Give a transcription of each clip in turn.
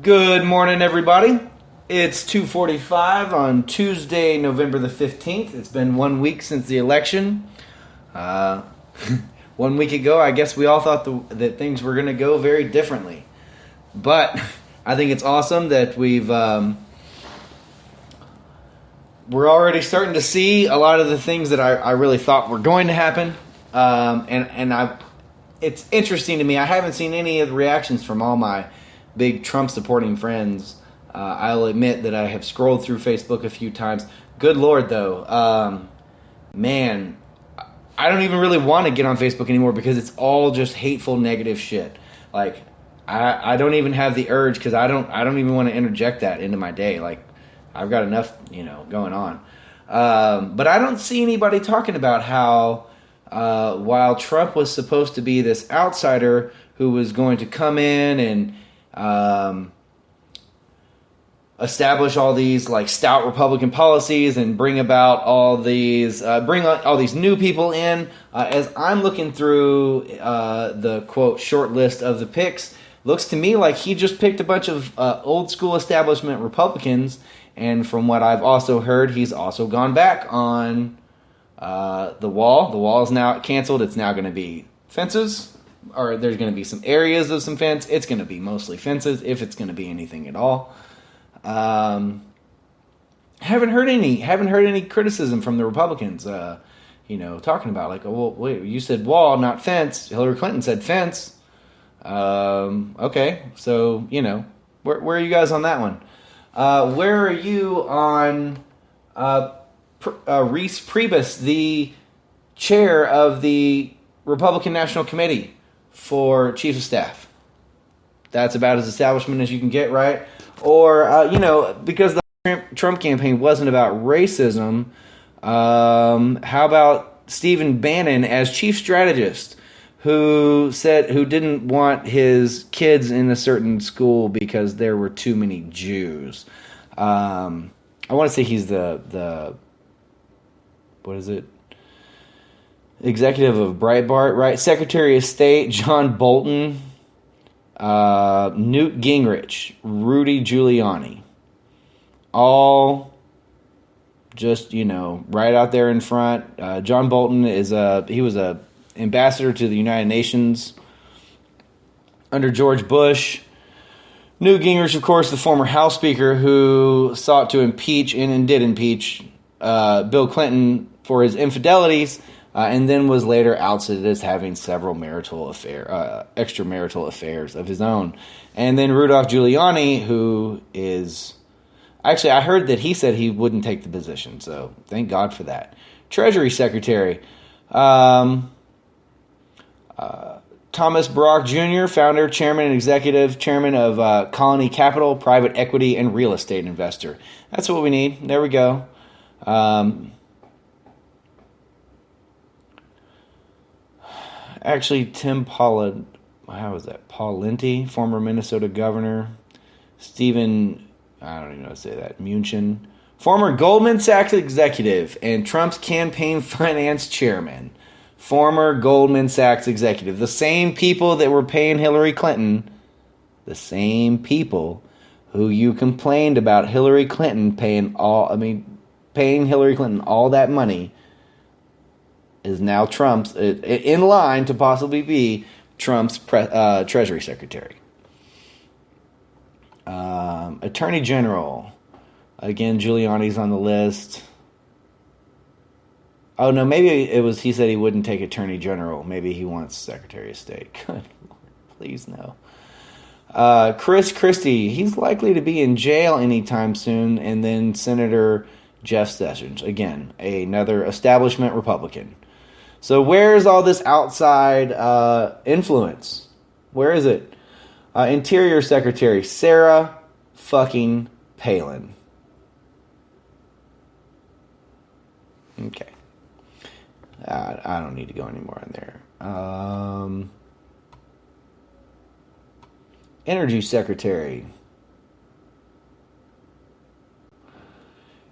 Good morning, everybody. It's 2:45 on Tuesday, November the 15th. It's been 1 week since the election. 1 week ago, I guess we all thought that things were going to go very differently. But I think it's awesome that we're already starting to see a lot of the things that I really thought were going to happen. It's interesting to me. I haven't seen any of the reactions from all my big Trump-supporting friends. I'll admit that I have scrolled through Facebook a few times. Good Lord, though. Man, I don't even really want to get on Facebook anymore because it's all just hateful, negative shit. Like, I don't even have the urge because I don't even want to interject that into my day. Like, I've got enough, going on. But I don't see anybody talking about how while Trump was supposed to be this outsider who was going to come in and establish all these like stout Republican policies and bring about all these new people in. As I'm looking through the quote short list of the picks, looks to me like he just picked a bunch of old school establishment Republicans. And from what I've also heard, he's also gone back on the wall. The wall is now canceled. It's now going to be fences, or there's going to be some areas of some fence. It's going to be mostly fences, if it's going to be anything at all. Haven't heard any criticism from the Republicans. Talking about like, oh, well, wait, you said wall, not fence. Hillary Clinton said fence. Okay, so where are you guys on that one? Where are you on Reese Priebus, the chair of the Republican National Committee for Chief of Staff? That's about as establishment as you can get, right? Or, because the Trump campaign wasn't about racism, how about Stephen Bannon as chief strategist, who didn't want his kids in a certain school because there were too many Jews? I want to say he's the what is it? Executive of Breitbart, right? Secretary of State John Bolton, Newt Gingrich, Rudy Giuliani, all just right out there in front. John Bolton he was a ambassador to the United Nations under George Bush. Newt Gingrich, of course, the former House Speaker who sought to impeach and did impeach Bill Clinton for his infidelities, and then was later ousted as having several extramarital affairs of his own. And then Rudolph Giuliani, who is... Actually, I heard that he said he wouldn't take the position, so thank God for that. Treasury Secretary... Thomas Brock Jr., founder, chairman, and executive chairman of Colony Capital, private equity and real estate investor. That's what we need. There we go. Actually, Tim Paula, how was that? Pawlenty, former Minnesota governor. Stephen, I don't even know how to say that, Mnuchin, former Goldman Sachs executive and Trump's campaign finance chairman. Former Goldman Sachs executive. The same people that were paying Hillary Clinton, the same people who you complained about Hillary Clinton paying Hillary Clinton all that money, is now Trump's, in line to possibly be Trump's Treasury Secretary. Attorney General. Again, Giuliani's on the list. Oh, no, maybe he said he wouldn't take Attorney General. Maybe he wants Secretary of State. Good Lord, please no. Chris Christie, he's likely to be in jail anytime soon. And then Senator Jeff Sessions, again, another establishment Republican. So where's all this outside influence? Where is it? Interior Secretary Sarah fucking Palin. Okay. I don't need to go any more in there. Energy Secretary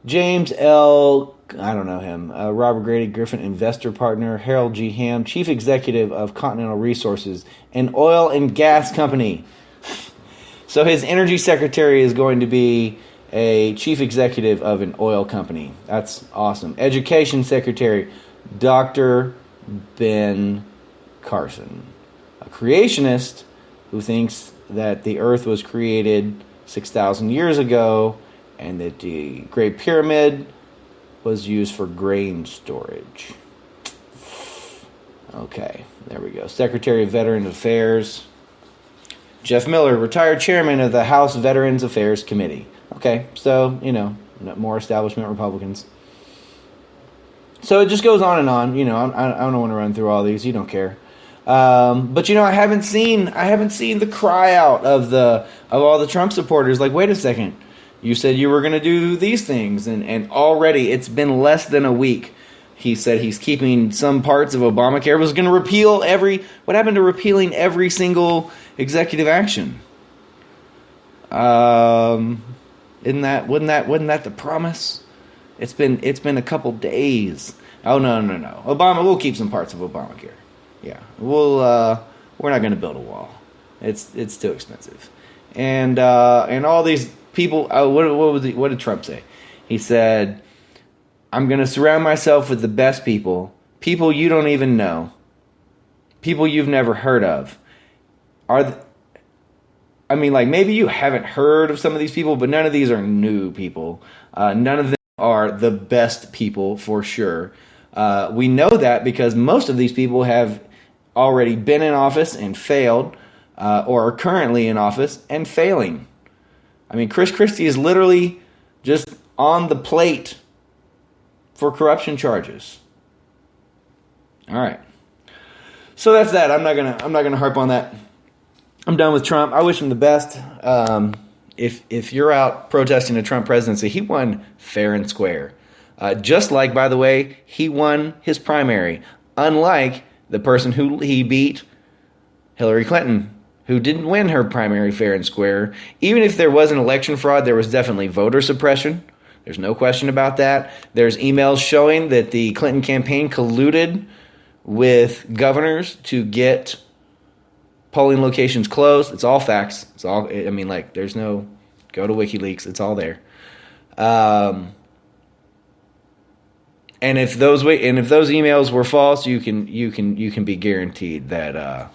James L. I don't know him. Robert Grady Griffin, investor partner. Harold G. Ham, chief executive of Continental Resources, an oil and gas company. So his energy secretary is going to be a chief executive of an oil company. That's awesome. Education secretary, Dr. Ben Carson, a creationist who thinks that the earth was created 6,000 years ago and that the Great Pyramid was used for grain storage. Okay, there we go. Secretary of Veterans Affairs, Jeff Miller, retired chairman of the House Veterans Affairs Committee. Okay, so, more establishment Republicans. So it just goes on and on. I don't want to run through all these. You don't care. But I haven't seen the cry out of all the Trump supporters. Like, wait a second, you said you were going to do these things, and already it's been less than a week. He said he's keeping some parts of Obamacare. Was going to repeal what happened to repealing every single executive action? Wasn't that the promise? It's been a couple days. Oh no. Obama, we'll keep some parts of Obamacare. Yeah, we're not going to build a wall. It's too expensive. And all these people. What did Trump say? He said, "I'm going to surround myself with the best people you don't even know, people you've never heard of." Maybe you haven't heard of some of these people, but none of these are new people. None of them are the best people for sure. We know that because most of these people have already been in office and failed, or are currently in office and failing. Chris Christie is literally just on the plate for corruption charges. All right. So that's that. I'm not gonna harp on that. I'm done with Trump. I wish him the best. If you're out protesting the Trump presidency, he won fair and square. Just like, by the way, he won his primary. Unlike the person who he beat, Hillary Clinton, who didn't win her primary fair and square. Even if there was an election fraud, there was definitely voter suppression. There's no question about that. There's emails showing that the Clinton campaign colluded with governors to get polling locations closed. It's all facts. It's all. There's no. Go to WikiLeaks. It's all there. And if those emails were false, you can be guaranteed that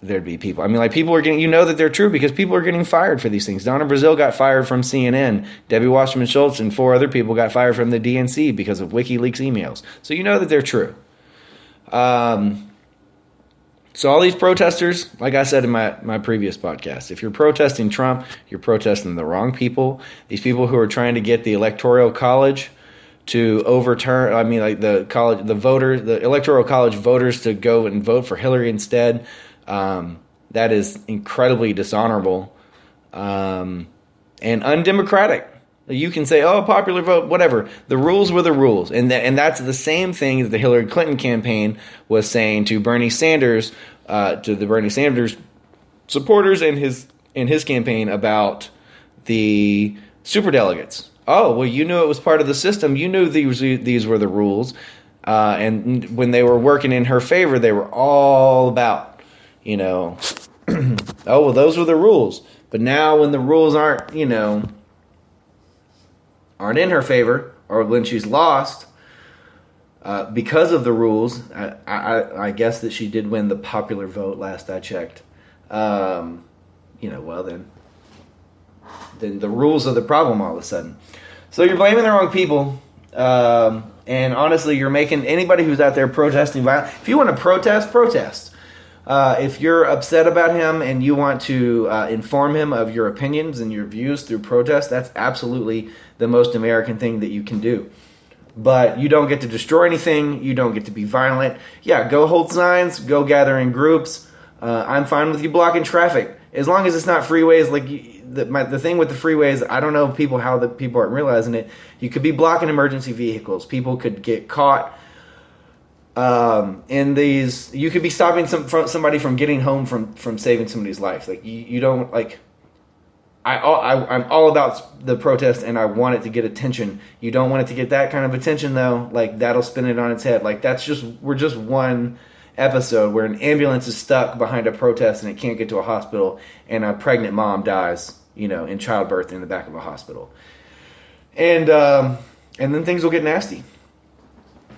there'd be people. People are getting. That they're true because people are getting fired for these things. Donna Brazile got fired from CNN. Debbie Wasserman Schultz and 4 other people got fired from the DNC because of WikiLeaks emails. So that they're true. So all these protesters, like I said in my previous podcast, if you're protesting Trump, you're protesting the wrong people. These people who are trying to get the Electoral College to overturn, the Electoral College voters to go and vote for Hillary instead. That is incredibly dishonorable and undemocratic. You can say, popular vote, whatever. The rules were the rules. And that's the same thing that the Hillary Clinton campaign was saying to Bernie Sanders, to the Bernie Sanders supporters in his campaign about the superdelegates. Oh, well, you knew it was part of the system. You knew these were the rules. And when they were working in her favor, they were all about, oh, well, those were the rules. But now when the rules aren't in her favor, or when she's lost because of the rules, I guess that she did win the popular vote last I checked. Well, then the rules are the problem all of a sudden. So you're blaming the wrong people, and honestly, you're making anybody who's out there protesting violent. If you want to protest. If you're upset about him and you want to inform him of your opinions and your views through protest, that's absolutely the most American thing that you can do. But you don't get to destroy anything. You don't get to be violent. Yeah, go hold signs. Go gather in groups. I'm fine with you blocking traffic. As long as it's not freeways. The thing with the freeways, I don't know how the people aren't realizing it. You could be blocking emergency vehicles. People could get caught. In these, you could be stopping somebody from getting home from saving somebody's life. You don't like. I'm all about the protest, and I want it to get attention. You don't want it to get that kind of attention, though. That'll spin it on its head. We're just one episode where an ambulance is stuck behind a protest and it can't get to a hospital, and a pregnant mom dies, in childbirth in the back of a hospital. And then things will get nasty.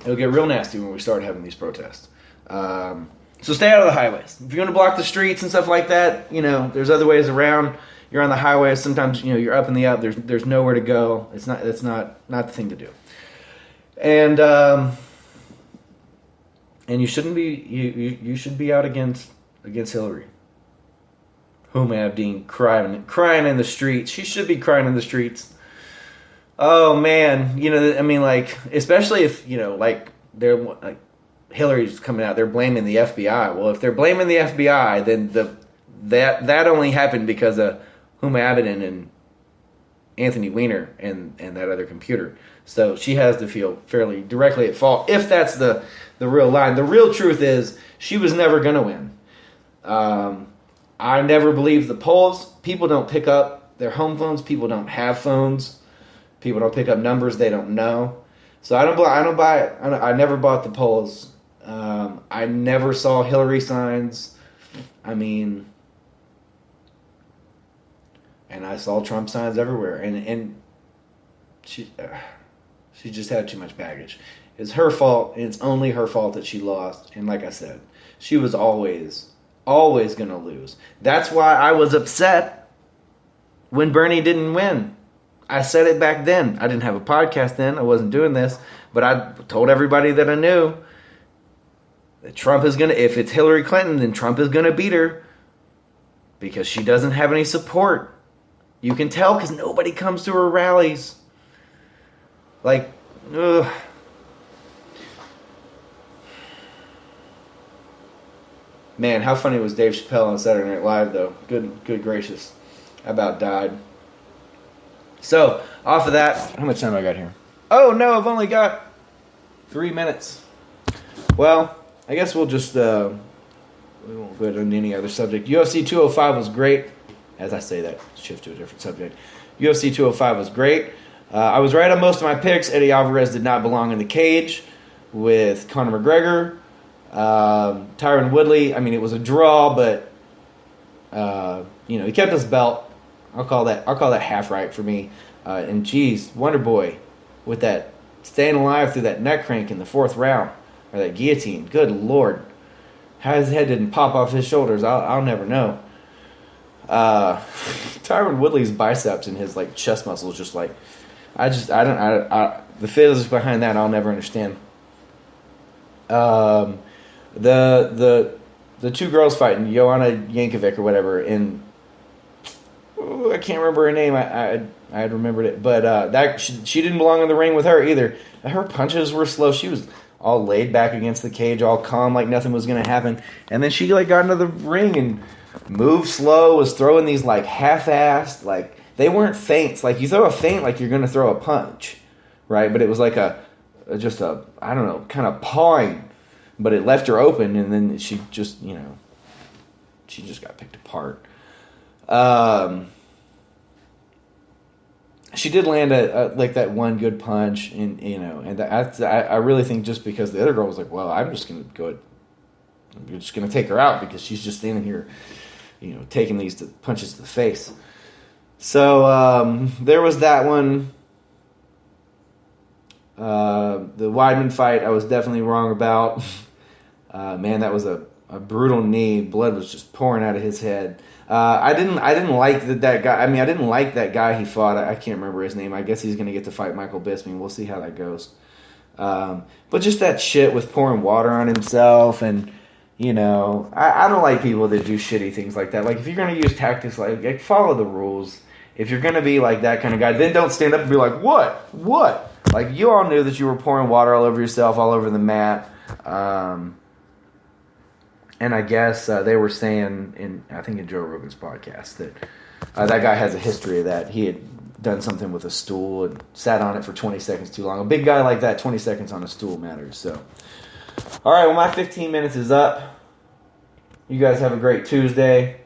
It'll get real nasty when we start having these protests. So stay out of the highways. If you're going to block the streets and stuff like that, there's other ways around. You're on the highways. Sometimes, you're up in the up. There's nowhere to go. That's not the thing to do. And you shouldn't be. You should be out against Hillary. Huma Abedin crying in the streets. She should be crying in the streets. Oh man, especially if they're like Hillary's coming out, they're blaming the FBI. Well, if they're blaming the FBI, then that only happened because of Huma Abedin and Anthony Weiner and that other computer. So she has to feel fairly directly at fault if that's the real line. The real truth is she was never going to win. I never believed the polls. People don't pick up their home phones. People don't have phones. People don't pick up numbers they don't know. So I don't buy it. I never bought the polls. I never saw Hillary signs. And I saw Trump signs everywhere. And she just had too much baggage. It's her fault. And it's only her fault that she lost. And like I said, she was always going to lose. That's why I was upset when Bernie didn't win. I said it back then. I didn't have a podcast then. I wasn't doing this. But I told everybody that I knew that Trump is going to, if it's Hillary Clinton, then Trump is going to beat her because she doesn't have any support. You can tell because nobody comes to her rallies. Ugh. Man, how funny was Dave Chappelle on Saturday Night Live, though? Good gracious. I about died. So, off of that, how much time I got here? Oh, no, I've only got 3 minutes. Well, I guess we'll just, we won't go into any other subject. UFC 205 was great. As I say that, shift to a different subject. UFC 205 was great. I was right on most of my picks. Eddie Alvarez did not belong in the cage with Conor McGregor. Tyron Woodley, it was a draw, but, he kept his belt. I'll call that half right for me. And geez, Wonder Boy with that staying alive through that neck crank in the 4th round, or that guillotine. Good Lord, how his head didn't pop off his shoulders, I'll never know. Tyron Woodley's biceps and his chest muscles, the physics behind that I'll never understand. The two girls fighting, Joanna Yankovic or whatever, and I can't remember her name. I had remembered it, but that she didn't belong in the ring with her either. Her punches were slow. She was all laid back against the cage, all calm, like nothing was going to happen. And then she got into the ring and moved slow. Was throwing these half-assed, they weren't feints. You throw a feint like you're going to throw a punch, right? But it was I don't know, kind of pawing. But it left her open, and then she just got picked apart. She did land that one good punch, and I really think just because the other girl was well, I'm just gonna take her out because she's just standing here, taking these punches to the face. So there was that one. The Weidman fight, I was definitely wrong about. Man, that was a brutal knee. Blood was just pouring out of his head. I didn't like that guy. I didn't like that guy he fought. I can't remember his name. I guess he's going to get to fight Michael Bisping. We'll see how that goes. But just that shit with pouring water on himself, and I don't like people that do shitty things like that. If you're going to use tactics like follow the rules. If you're going to be that kind of guy, then don't stand up and be what? You all knew that you were pouring water all over yourself, all over the mat. And I guess they were saying, I think in Joe Rogan's podcast, that that guy has a history of that. He had done something with a stool and sat on it for 20 seconds too long. A big guy like that, 20 seconds on a stool matters. So, all right, well, my 15 minutes is up. You guys have a great Tuesday.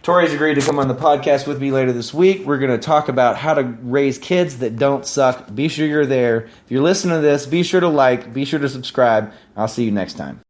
Tori's agreed to come on the podcast with me later this week. We're going to talk about how to raise kids that don't suck. Be sure you're there. If you're listening to this, be sure to like, be sure to subscribe. I'll see you next time.